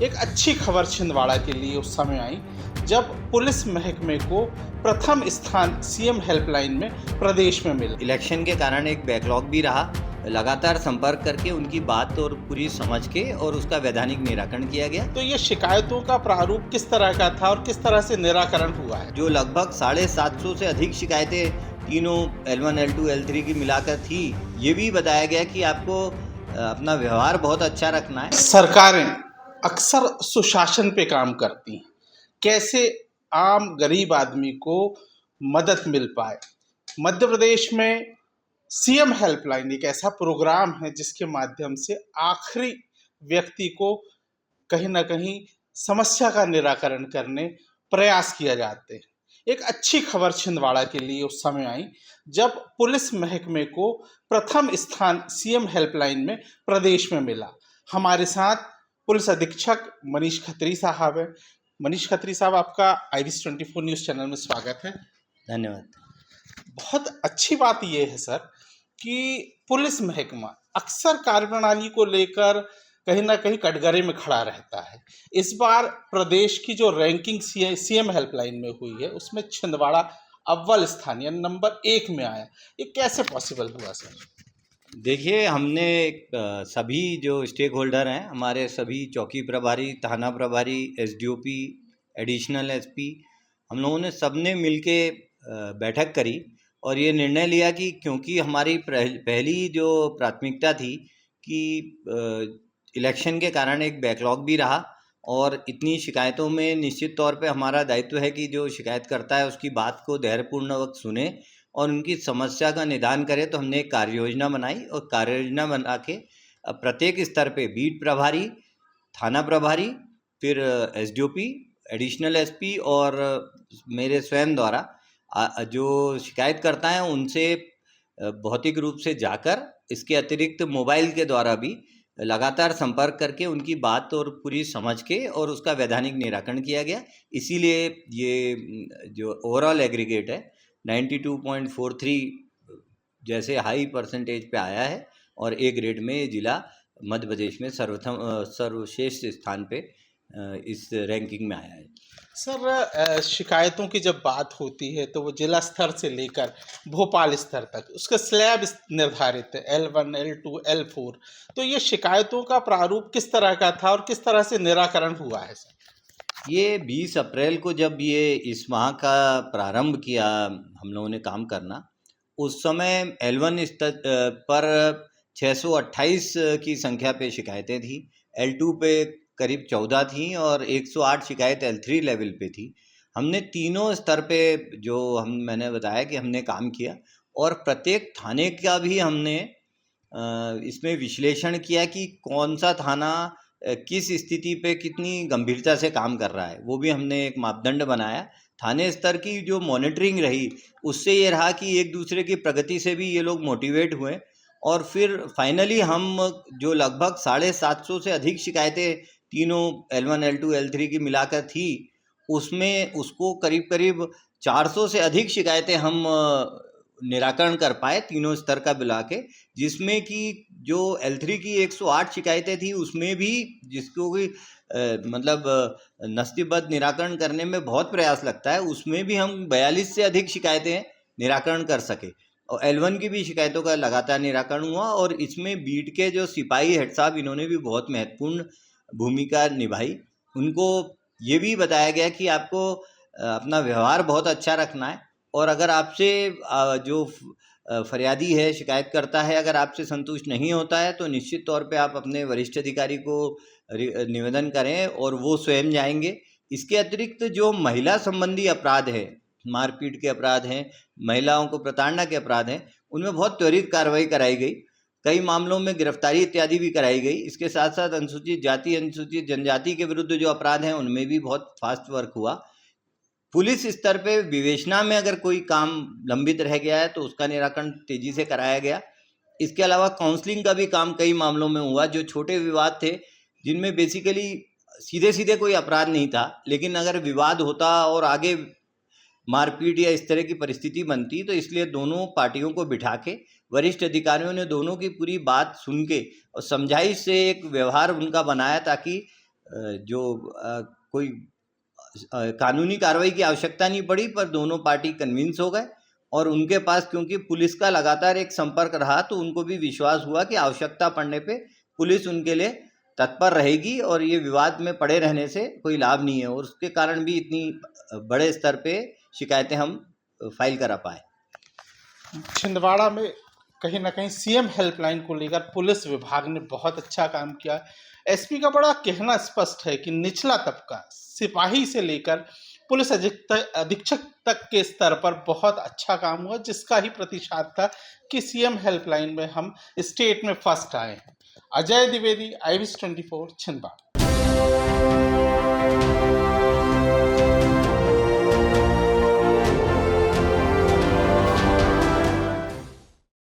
एक अच्छी खबर छिंदवाड़ा के लिए उस समय आई जब पुलिस महकमे को प्रथम स्थान सीएम हेल्पलाइन में प्रदेश में मिला। इलेक्शन के कारण एक बैकलॉग भी रहा। लगातार संपर्क करके उनकी बात और पूरी समझ के और उसका वैधानिक निराकरण किया गया। तो ये शिकायतों का प्रारूप किस तरह का था और किस तरह से निराकरण हुआ है? जो लगभग 750 से अधिक शिकायतें तीनों L1, L2, L3 की मिलाकर थी, ये भी बताया गया कि आपको अपना व्यवहार बहुत अच्छा रखना है। सरकारें अक्सर सुशासन पे काम करती हैं, कैसे आम गरीब आदमी को मदद मिल पाए। मध्य प्रदेश में सीएम हेल्पलाइन एक ऐसा प्रोग्राम है जिसके माध्यम से आखिरी व्यक्ति को कहीं ना कहीं समस्या का निराकरण करने प्रयास किया जाते हैं। एक अच्छी खबर छिंदवाड़ा के लिए उस समय आई जब पुलिस महकमे को प्रथम स्थान सीएम हेल्पलाइन में प्रदेश में मिला। हमारे साथ पुलिस अधीक्षक मनीष खत्री साहब है। मनीष खत्री साहब, आपका IBC 24 न्यूज़ चैनल में स्वागत है। धन्यवाद। बहुत अच्छी बात यह है सर कि पुलिस महकमा अक्सर कार्यप्रणाली को लेकर कहीं ना कहीं कटघरे में खड़ा रहता है। इस बार प्रदेश की जो रैंकिंग सीएम हेल्पलाइन में हुई है उसमें छिंदवाड़ा अव्वल स्थान या नंबर 1 में आया। ये कैसे पॉसिबल हुआ सर? देखिए, हमने सभी जो स्टेक होल्डर हैं, हमारे सभी चौकी प्रभारी, थाना प्रभारी, SDOP, एडिशनल SP, हम लोगों ने सबने मिलके बैठक करी और ये निर्णय लिया कि क्योंकि हमारी पहली जो प्राथमिकता थी कि इलेक्शन के कारण एक बैकलॉग भी रहा और इतनी शिकायतों में निश्चित तौर पे हमारा दायित्व है कि जो शिकायत करता है उसकी बात को धैर्यपूर्वक सुने और उनकी समस्या का निदान करे। तो हमने एक कार्य योजना बनाई और कार्य योजना बना के प्रत्येक स्तर पे बीट प्रभारी, थाना प्रभारी, फिर SDOP, एडिशनल SP और मेरे स्वयं द्वारा जो शिकायत करता है उनसे भौतिक रूप से जाकर, इसके अतिरिक्त मोबाइल के द्वारा भी लगातार संपर्क करके उनकी बात और पूरी समझ के और उसका वैधानिक निराकरण किया गया। इसीलिए ये जो ओवरऑल एग्रीगेट है 92.43 जैसे हाई परसेंटेज पे आया है और A ग्रेड में जिला मध्य प्रदेश में सर्वश्रेष्ठ स्थान पे इस रैंकिंग में आया है। सर, शिकायतों की जब बात होती है तो वो जिला स्तर से लेकर भोपाल स्तर तक उसका स्लैब निर्धारित है, L1, L2, L4। तो ये शिकायतों का प्रारूप किस तरह का था और किस तरह से निराकरण हुआ है सर? ये 20 अप्रैल को जब ये इस माह का प्रारंभ किया हम लोगों ने काम करना, उस समय L1 स्तर पर 628 की संख्या पे शिकायतें थी, L2 पे करीब 14 थी और 108 शिकायत L3 लेवल पे थी। हमने तीनों स्तर पे जो मैंने बताया कि हमने काम किया और प्रत्येक थाने का भी हमने इसमें विश्लेषण किया कि कौन सा थाना किस स्थिति पे कितनी गंभीरता से काम कर रहा है, वो भी हमने एक मापदंड बनाया। थाने स्तर की जो मॉनिटरिंग रही उससे ये रहा कि एक दूसरे की प्रगति से भी ये लोग मोटिवेट हुए और फिर फाइनली हम जो लगभग 750 से अधिक शिकायतें तीनों L1, L2, L3 की मिलाकर थी, उसमें उसको करीब करीब 400 से अधिक शिकायतें हम निराकरण कर पाए तीनों स्तर का मिला के, जिसमें कि जो L3 की 108 शिकायतें थी उसमें भी जिसको भी मतलब नस्तीबद्ध निराकरण करने में बहुत प्रयास लगता है, उसमें भी हम 42 से अधिक शिकायतें निराकरण कर सके और L1 की भी शिकायतों का लगातार निराकरण हुआ। और इसमें बीट के जो सिपाही हेड साहब, इन्होंने भी बहुत महत्वपूर्ण भूमिका निभाई। उनको ये भी बताया गया कि आपको अपना व्यवहार बहुत अच्छा रखना है और अगर आपसे जो फरियादी है, शिकायत करता है, अगर आपसे संतुष्ट नहीं होता है तो निश्चित तौर पे आप अपने वरिष्ठ अधिकारी को निवेदन करें और वो स्वयं जाएंगे। इसके अतिरिक्त जो महिला संबंधी अपराध है, मारपीट के अपराध हैं, महिलाओं को प्रताड़ना के अपराध हैं, उनमें बहुत त्वरित कार्रवाई कराई गई। कई मामलों में गिरफ्तारी इत्यादि भी कराई गई। इसके साथ साथ अनुसूचित जाति, अनुसूचित जनजाति के विरुद्ध जो अपराध हैं उनमें भी बहुत फास्ट वर्क हुआ। पुलिस स्तर पे विवेचना में अगर कोई काम लंबित रह गया है तो उसका निराकरण तेजी से कराया गया। इसके अलावा काउंसलिंग का भी काम कई मामलों में हुआ। जो छोटे विवाद थे जिनमें बेसिकली सीधे सीधे कोई अपराध नहीं था, लेकिन अगर विवाद होता और आगे मारपीट या इस तरह की परिस्थिति बनती तो इसलिए दोनों पार्टियों को बिठा के वरिष्ठ अधिकारियों ने दोनों की पूरी बात सुन के और समझाइश से एक व्यवहार उनका बनाया ताकि कोई कानूनी कार्रवाई की आवश्यकता नहीं पड़ी, पर दोनों पार्टी कन्विंस हो गए और उनके पास क्योंकि पुलिस का लगातार एक संपर्क रहा तो उनको भी विश्वास हुआ कि आवश्यकता पड़ने पे पुलिस उनके लिए तत्पर रहेगी और ये विवाद में पड़े रहने से कोई लाभ नहीं है, और उसके कारण भी इतनी बड़े स्तर पे शिकायतें हम फाइल करा पाए। छिंदवाड़ा में कहीं ना कहीं सीएम हेल्पलाइन को लेकर पुलिस विभाग ने बहुत अच्छा काम किया। एसपी का बड़ा कहना स्पष्ट है कि निचला तबका सिपाही से लेकर पुलिस अधीक्षक तक के स्तर पर बहुत अच्छा काम हुआ, जिसका ही प्रतिशत था कि सीएम हेल्पलाइन में हम स्टेट में फर्स्ट आए हैं। अजय द्विवेदी, IBC 24, छिंदवाड़ा।